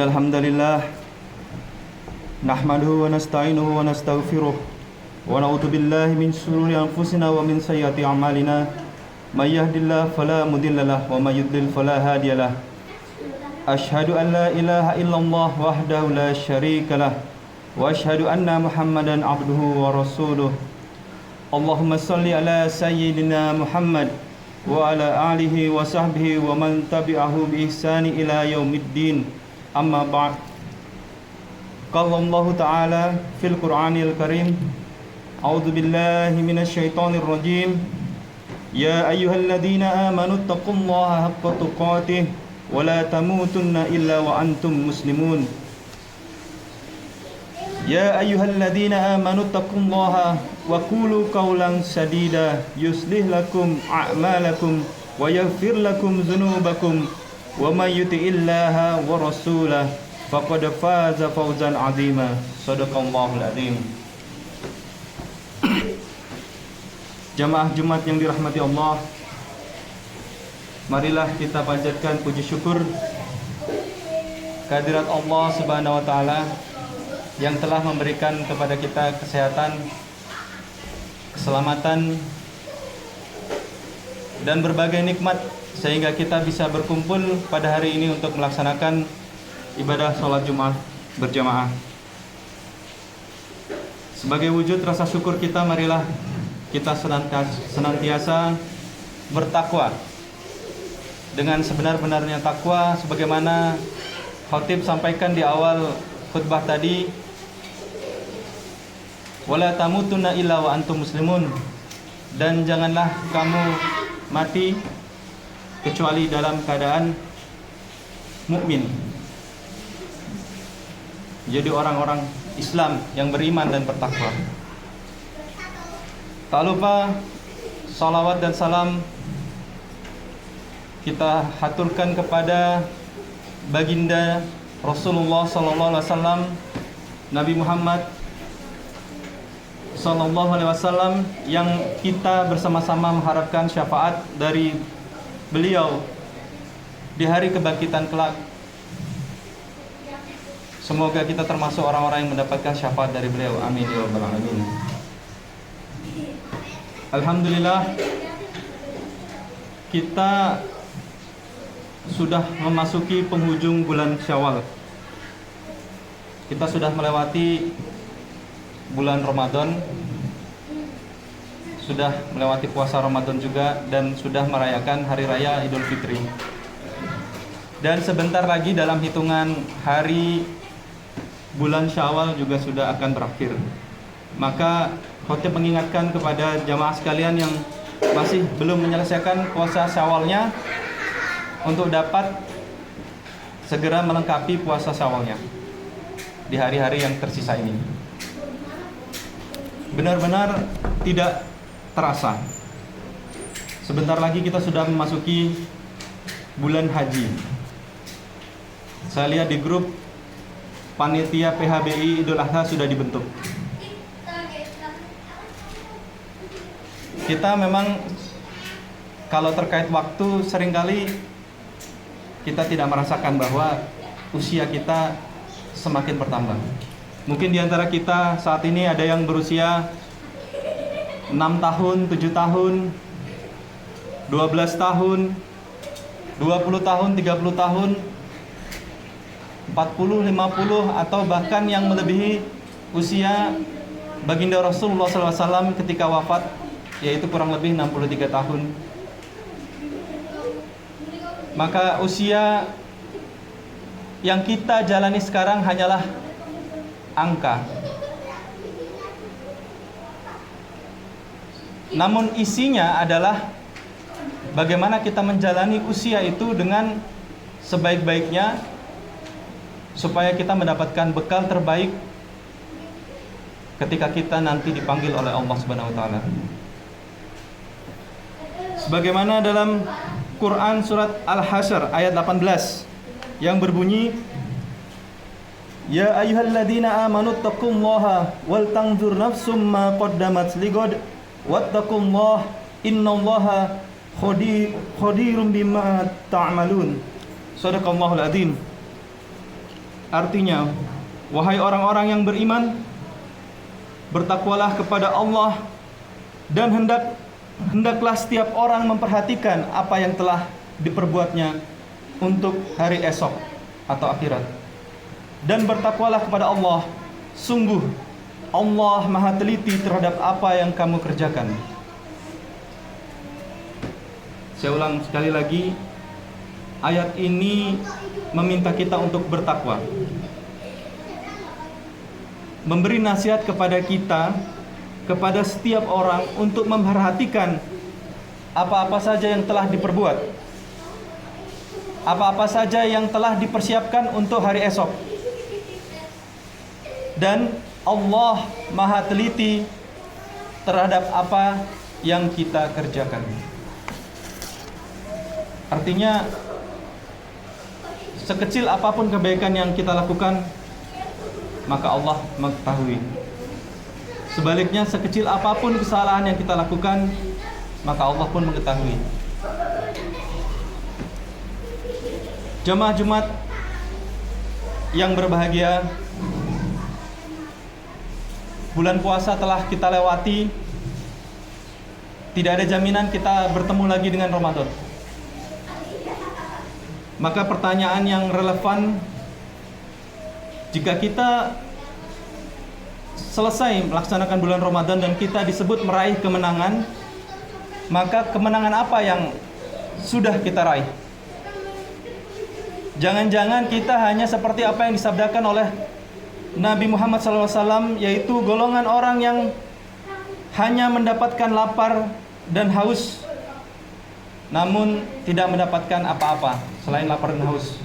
Innal hamdalillah nahmaduhu wa nasta'inuhu wa nastaghfiruh wa na'udzu billahi min shururi anfusina wa min sayyiati a'malina may yahdihillahu fala mudhillalah wa may yudlil fala hadiyalah. Asyhadu an la ilaha illallah wahdahu la syarikalah wa asyhadu anna Muhammadan abduhu wa rasuluh. Allahumma shalli ala sayyidina Muhammad wa ala alihi wa sahbihi wa man tabi'ahu bi ihsani ila yaumiddin. Amma ba'd. Qala Allah Ta'ala fil Qur'anil Karim, a'udzu billahi minasy syaithanir rajim. Ya ayyuhalladzina amanu taqullaha haqqa tuqatih wa la tamutunna illa wa antum muslimun. Ya ayyuhalladzina amanu taqullaha wa qulu qawlan sadida yuslih lakum a'malakum wa yaghfir lakum dzunubakum wa may yuti'illaha wa rasulahu faqad faza fawzan 'azima. Shadaqallahul 'azim. Jamaah Jumat yang dirahmati Allah, marilah kita panjatkan puji syukur kehadirat Allah Subhanahu wa taala yang telah memberikan kepada kita kesehatan, keselamatan, dan berbagai nikmat sehingga kita bisa berkumpul pada hari ini untuk melaksanakan ibadah sholat Jumat berjamaah. Sebagai wujud rasa syukur kita, marilah kita senantiasa bertakwa dengan sebenar-benarnya takwa, sebagaimana khatib sampaikan di awal khutbah tadi, wala tamutunna illa wa antum muslimun, dan janganlah kamu mati kecuali dalam keadaan mukmin. Jadi orang-orang Islam yang beriman dan bertakwa. Tak lupa salawat dan salam kita haturkan kepada baginda Rasulullah sallallahu alaihi wasallam, Nabi Muhammad sallallahu alaihi wasallam, yang kita bersama-sama mengharapkan syafaat dari beliau di hari kebangkitan kelak. Semoga kita termasuk orang-orang yang mendapatkan syafaat dari beliau. Amin ya rabbal alamin. Alhamdulillah, kita sudah memasuki penghujung bulan Syawal. Kita sudah melewati bulan Ramadan, sudah melewati puasa Ramadan juga, dan sudah merayakan Hari Raya Idul Fitri. Dan sebentar lagi dalam hitungan hari bulan Syawal juga sudah akan berakhir. Maka khotib mengingatkan kepada jamaah sekalian yang masih belum menyelesaikan puasa Syawalnya untuk dapat segera melengkapi puasa Syawalnya di hari-hari yang tersisa ini. Benar-benar tidak terasa, sebentar lagi kita sudah memasuki bulan haji. Saya lihat di grup panitia PHBI Idul Adha sudah dibentuk. Kita memang kalau terkait waktu seringkali kita tidak merasakan bahwa usia kita semakin bertambah. Mungkin di antara kita saat ini ada yang berusia 6 tahun, 7 tahun, 12 tahun, 20 tahun, 30 tahun, 40, 50, atau bahkan yang melebihi usia baginda Rasulullah SAW ketika wafat, yaitu kurang lebih 63 tahun. Maka usia yang kita jalani sekarang hanyalah angka. Namun isinya adalah bagaimana kita menjalani usia itu dengan sebaik-baiknya, supaya kita mendapatkan bekal terbaik ketika kita nanti dipanggil oleh Allah Subhanahu wa taala. Sebagaimana dalam Quran surat Al-Hasyr ayat 18 yang berbunyi, Ya ayyuhalladzina amanu taqullaha wal tanzur nafsum ma qaddamat ligad wattaqullaha innallaha khadirum bima ta'malun. Shadaqallahul adzim. Artinya, wahai orang-orang yang beriman, bertakwalah kepada Allah dan hendaklah setiap orang memperhatikan apa yang telah diperbuatnya untuk hari esok atau akhirat. Dan bertakwalah kepada Allah, sungguh Allah Maha teliti terhadap apa yang kamu kerjakan. Saya ulang sekali lagi, ayat ini meminta kita untuk bertakwa, memberi nasihat kepada kita, kepada setiap orang untuk memperhatikan apa-apa saja yang telah diperbuat, apa-apa saja yang telah dipersiapkan untuk hari esok. Dan Allah Maha teliti terhadap apa yang kita kerjakan. Artinya, sekecil apapun kebaikan yang kita lakukan, maka Allah mengetahui. Sebaliknya, sekecil apapun kesalahan yang kita lakukan, maka Allah pun mengetahui. Jemaah Jumat yang berbahagia, bulan puasa telah kita lewati. Tidak ada jaminan kita bertemu lagi dengan Ramadan. Maka pertanyaan yang relevan, jika kita selesai melaksanakan bulan Ramadan dan kita disebut meraih kemenangan, maka kemenangan apa yang sudah kita raih? Jangan-jangan kita hanya seperti apa yang disabdakan oleh Nabi Muhammad SAW, yaitu golongan orang yang hanya mendapatkan lapar dan haus, namun tidak mendapatkan apa-apa selain lapar dan haus.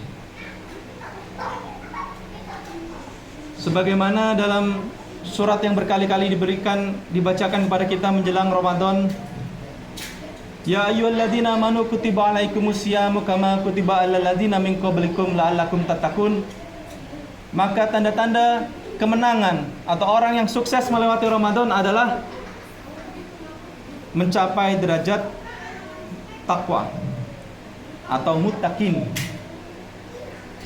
Sebagaimana dalam surat yang berkali-kali dibacakan kepada kita menjelang Ramadan, ya ayyuhalladzina amanu kutiba alaikumusyamu kama kutiba alal ladzina min qablikum la'allakum tattaqun. Maka tanda-tanda kemenangan atau orang yang sukses melewati Ramadan adalah mencapai derajat takwa atau muttaqin.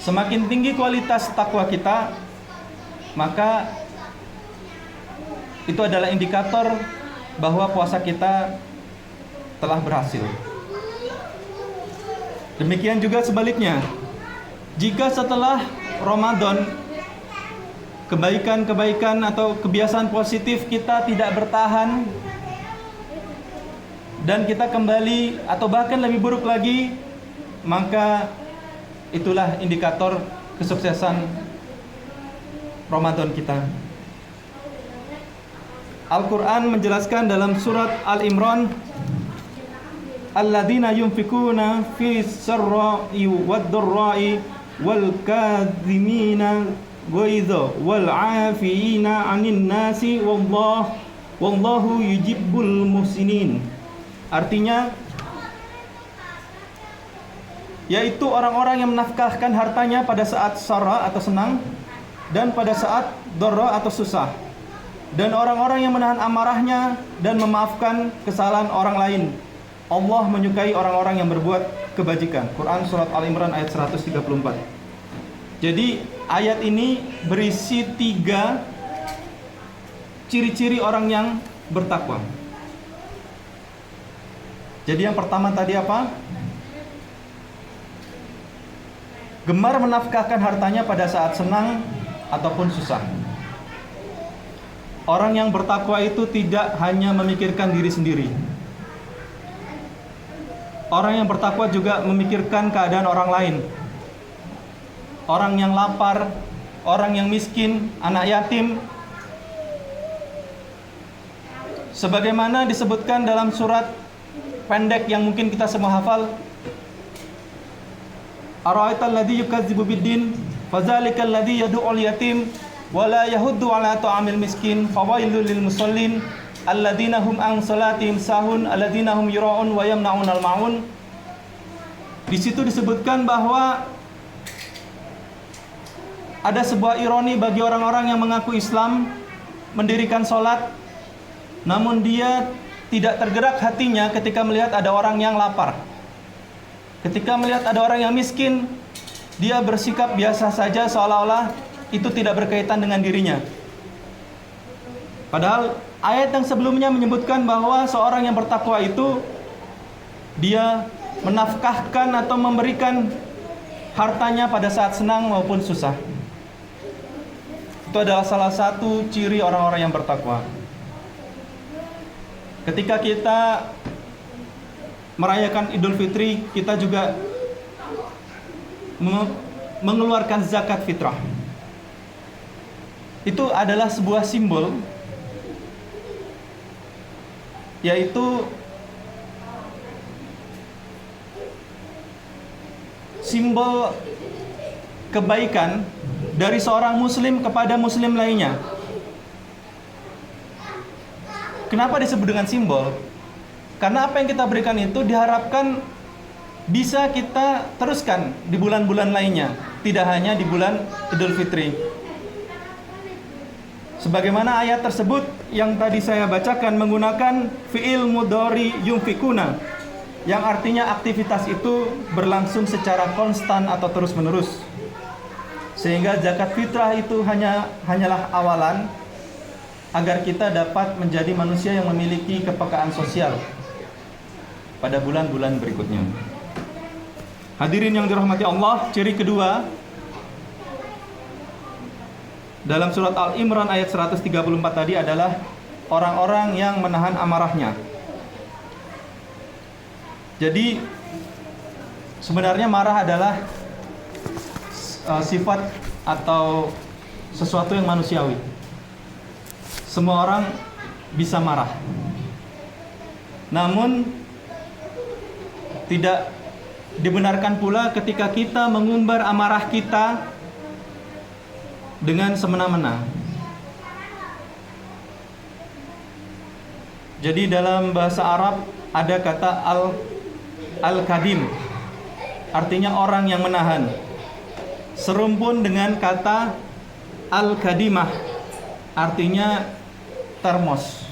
Semakin tinggi kualitas takwa kita, maka itu adalah indikator bahwa puasa kita telah berhasil. Demikian juga sebaliknya, jika setelah Ramadan kebaikan-kebaikan atau kebiasaan positif kita tidak bertahan dan kita kembali atau bahkan lebih buruk lagi, maka itulah indikator kesuksesan Ramadan kita. Al-Quran menjelaskan dalam surat Al-Imran, alladzina yunfikuna fi sarra'i wad-dharra'i wal kadhimina ghaidha wal 'afina 'anil nasi wallahu yuhibbul muhsinin. Artinya, yaitu orang-orang yang menafkahkan hartanya pada saat sarra atau senang dan pada saat dharra atau susah, dan orang-orang yang menahan amarahnya dan memaafkan kesalahan orang lain. Allah menyukai orang-orang yang berbuat kebajikan. Quran surat Al-Imran ayat 134. Jadi ayat ini berisi 3 ciri-ciri orang yang bertakwa. Jadi yang pertama tadi apa? Gemar menafkahkan hartanya pada saat senang ataupun susah. Orang yang bertakwa itu tidak hanya memikirkan diri sendiri. Orang yang bertakwa juga memikirkan keadaan orang lain. Orang yang lapar, orang yang miskin, anak yatim. Sebagaimana disebutkan dalam surat pendek yang mungkin kita semua hafal, ara'aital ladzi yukadzibu biddin fadzalikal ladzi yad'ul yatim wa la yahuddu 'ala ta'amil miskin fawailul lil musallin alladzina hum an salatihim sahun alladzina hum yura'un wa yamna'unal ma'un. Di situ disebutkan bahwa ada sebuah ironi bagi orang-orang yang mengaku Islam, mendirikan salat, namun dia tidak tergerak hatinya ketika melihat ada orang yang lapar, ketika melihat ada orang yang miskin, dia bersikap biasa saja seolah-olah itu tidak berkaitan dengan dirinya. Padahal ayat yang sebelumnya menyebutkan bahwa seorang yang bertakwa itu dia menafkahkan atau memberikan hartanya pada saat senang maupun susah. Itu adalah salah satu ciri orang-orang yang bertakwa. Ketika kita merayakan Idul Fitri, kita juga mengeluarkan zakat fitrah. Itu adalah sebuah simbol, yaitu simbol kebaikan dari seorang muslim kepada muslim lainnya. Kenapa disebut dengan simbol? Karena apa yang kita berikan itu diharapkan bisa kita teruskan di bulan-bulan lainnya, tidak hanya di bulan Idul Fitri. Sebagaimana ayat tersebut yang tadi saya bacakan menggunakan fi'il mudhari yunfikuna, yang artinya aktivitas itu berlangsung secara konstan atau terus-menerus. Sehingga zakat fitrah itu hanyalah awalan agar kita dapat menjadi manusia yang memiliki kepekaan sosial pada bulan-bulan berikutnya. Hadirin yang dirahmati Allah, ciri kedua dalam surat Al-Imran ayat 134 tadi adalah orang-orang yang menahan amarahnya. Jadi sebenarnya marah adalah sifat atau sesuatu yang manusiawi. Semua orang bisa marah. Namun tidak dibenarkan pula ketika kita mengumbar amarah kita dengan semena-mena. Jadi dalam bahasa Arab ada kata al-kadim, artinya orang yang menahan. Serumpun dengan kata al-kadimah, artinya termos.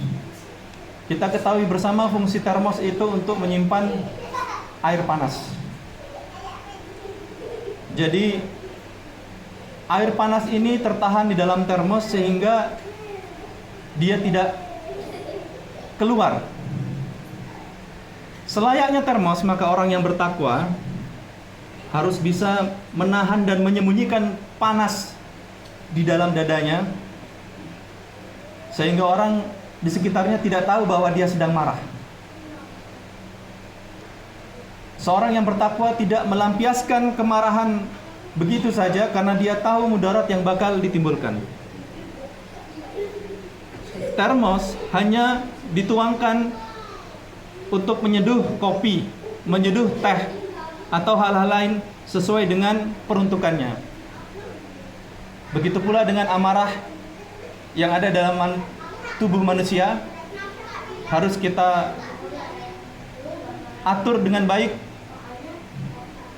Kita ketahui bersama fungsi termos itu untuk menyimpan air panas. Jadi air panas ini tertahan di dalam termos sehingga dia tidak keluar. Selayaknya termos, maka orang yang bertakwa harus bisa menahan dan menyembunyikan panas di dalam dadanya, sehingga orang di sekitarnya tidak tahu bahwa dia sedang marah. Seorang yang bertakwa tidak melampiaskan kemarahan begitu saja karena dia tahu mudarat yang bakal ditimbulkan. Termos hanya dituangkan untuk menyeduh kopi, menyeduh teh, atau hal-hal lain sesuai dengan peruntukannya. Begitu pula dengan amarah yang ada dalam tubuh manusia, harus kita atur dengan baik.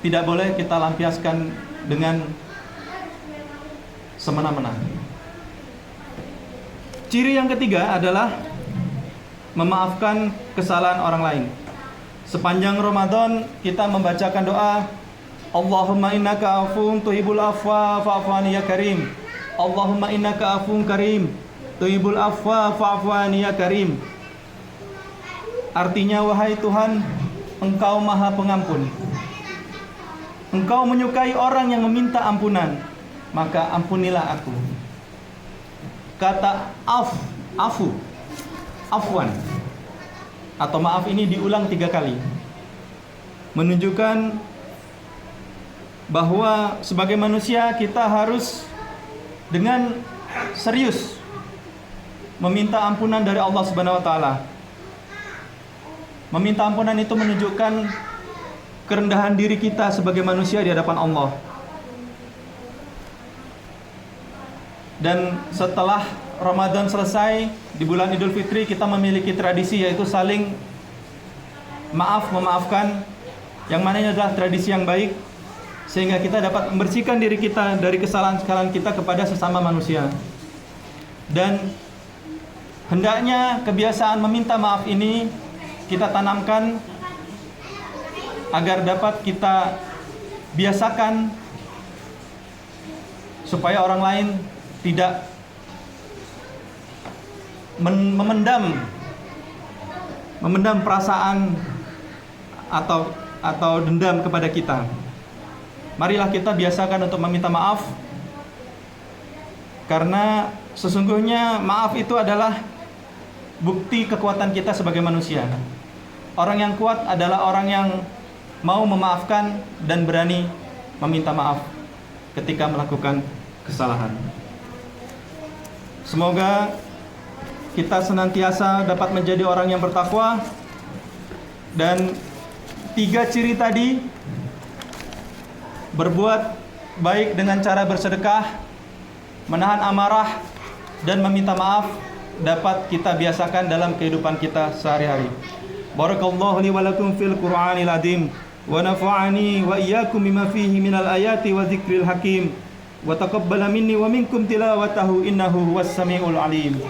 Tidak boleh kita lampiaskan dengan semena-mena. Ciri yang ketiga adalah memaafkan kesalahan orang lain. Sepanjang Ramadan kita membacakan doa, Allahumma innaka afuwun tuhibbul afwa fa'fu anni ya karim. Allahumma innaka afuwun karim tuhibbul afwa fa'fu anni ya karim. Artinya, wahai Tuhan, Engkau Maha Pengampun. Engkau menyukai orang yang meminta ampunan, maka ampunilah aku. Kata afwan atau maaf ini diulang 3 kali, menunjukkan bahwa sebagai manusia kita harus dengan serius meminta ampunan dari Allah Subhanahu wa taala. Meminta ampunan itu menunjukkan kerendahan diri kita sebagai manusia di hadapan Allah. Dan setelah Ramadan selesai, di bulan Idul Fitri kita memiliki tradisi, yaitu saling memaafkan, yang mana ini adalah tradisi yang baik, sehingga kita dapat membersihkan diri kita dari kesalahan-kesalahan kita kepada sesama manusia. Dan hendaknya kebiasaan meminta maaf ini kita tanamkan agar dapat kita biasakan supaya orang lain tidak memendam perasaan atau dendam kepada kita. Marilah kita biasakan untuk meminta maaf, karena sesungguhnya maaf itu adalah bukti kekuatan kita sebagai manusia. Orang yang kuat adalah orang yang mau memaafkan dan berani meminta maaf ketika melakukan kesalahan. Semoga kita senantiasa dapat menjadi orang yang bertakwa, dan 3 ciri tadi, berbuat baik dengan cara bersedekah, menahan amarah, dan meminta maaf, dapat kita biasakan dalam kehidupan kita sehari-hari. Barakallahu li wa lakum fil Qur'anil azim, wa nafa'ani wa iyyakum bima fihi minal ayati wa dzikril hakim, wa taqabbala minni wa minkum tilawatahu innahu huwas samiul alim.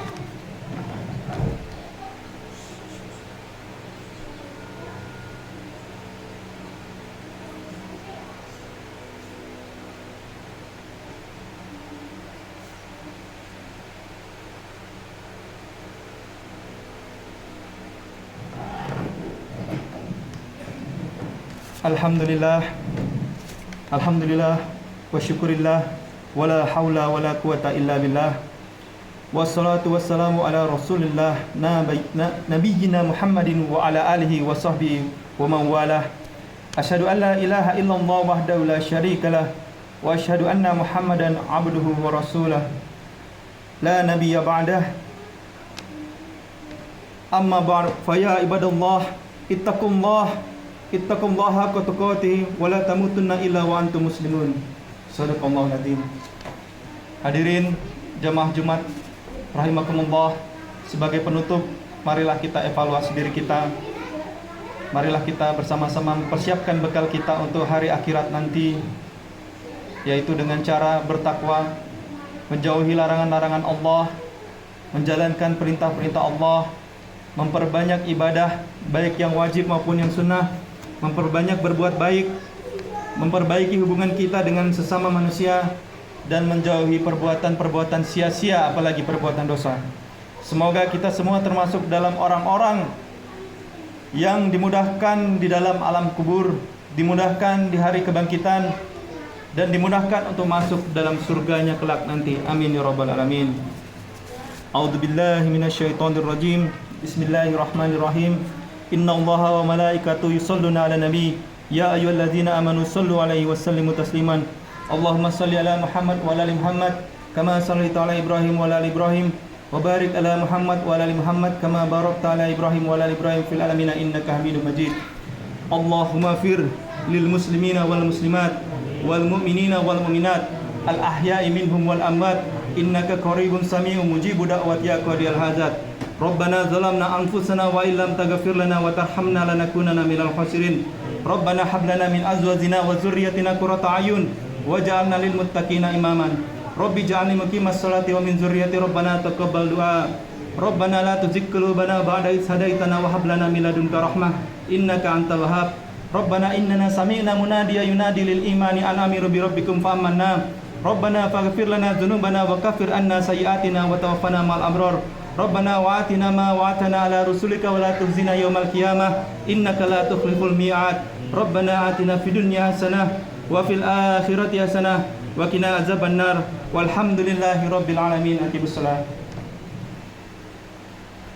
Alhamdulillah wa syukurillah, wala haula wala quwata illa billah, wassalatu wassalamu ala rasulillah nabiyyina Muhammadin wa ala alihi wa sahbihi wa man walah. Asyhadu an la ilaha illallah wahdahu la syarikalah, wa asyhadu anna Muhammadan abduhu wa rasulah, la nabiyya ba'dah. Amma ba'd, fa ya ibadallah ittaqullaha haqqa tuqatih wa la tamutunna illa wa antum muslimun. Shadaqallahul azim. Hadirin jamaah Jumat rahimakumullah, sebagai penutup, marilah kita evaluasi diri kita. Marilah kita bersama-sama mempersiapkan bekal kita untuk hari akhirat nanti, yaitu dengan cara bertakwa, menjauhi larangan-larangan Allah, menjalankan perintah-perintah Allah, memperbanyak ibadah baik yang wajib maupun yang sunnah, memperbanyak berbuat baik, memperbaiki hubungan kita dengan sesama manusia, dan menjauhi perbuatan-perbuatan sia-sia, apalagi perbuatan dosa. Semoga kita semua termasuk dalam orang-orang yang dimudahkan di dalam alam kubur, dimudahkan di hari kebangkitan, dan dimudahkan untuk masuk dalam surganya kelak nanti. Amin ya rabbal alamin. A'udzubillahi minasyaitonirrajim. Bismillahirrahmanirrahim. Innallaha wa malaikatahu yusholluna 'alan nabi. Ya ayyuhalladzina amanu shallu 'alaihi wa sallimu tasliman. Allahumma shalli ala Muhammad wa ala ali Muhammad kama shallaita ala Ibrahim wa ala ali Ibrahim, wa barik ala Muhammad wa ala ali Muhammad kama barakta ala Ibrahim wa ala ali Ibrahim fil alamin innaka Hamidum Majid. Allahumma fir lil muslimina wal muslimat wal mu'minina wal mu'minat al ahya'i minhum wal amwat innaka qaribun sami'un mujibu da'wati ya qadiyal hajat. Rabbana zalamna anfusana wa illam taghfir lana wa tarhamna lanakunanna minal khasirin. Rabbana hab lana min azwajina wa dzurriyyatina qurrata a'yun waj'alna lil muttaqina imaman. Rabbi ja'alni muqimas sholati wa min dzurriyyati rabbana taqabbal du'a. Rabbana la tuzigh qulubana ba'da idh hadaitana wa hab lana min ladunka rahmah innaka antal wahhab. Rabbana innana sami'na munadiyan yunadi lil imani an amiru bi rabbikum fa amanna. Rabbana faghfir lana dzunubana wa kaffir anna sayyi'atina wa tawaffana ma'al abrar. Rabbana wa'atina ma wa'atana ala rusulika wa la tukhzina yawmal qiyamah innaka la tukhliful mi'ad. Rabbana atina fid dunya hasanah wa fil akhirati hasanah wa qina azabannar. Walhamdulillahi rabbil alamin. Aqibus salat.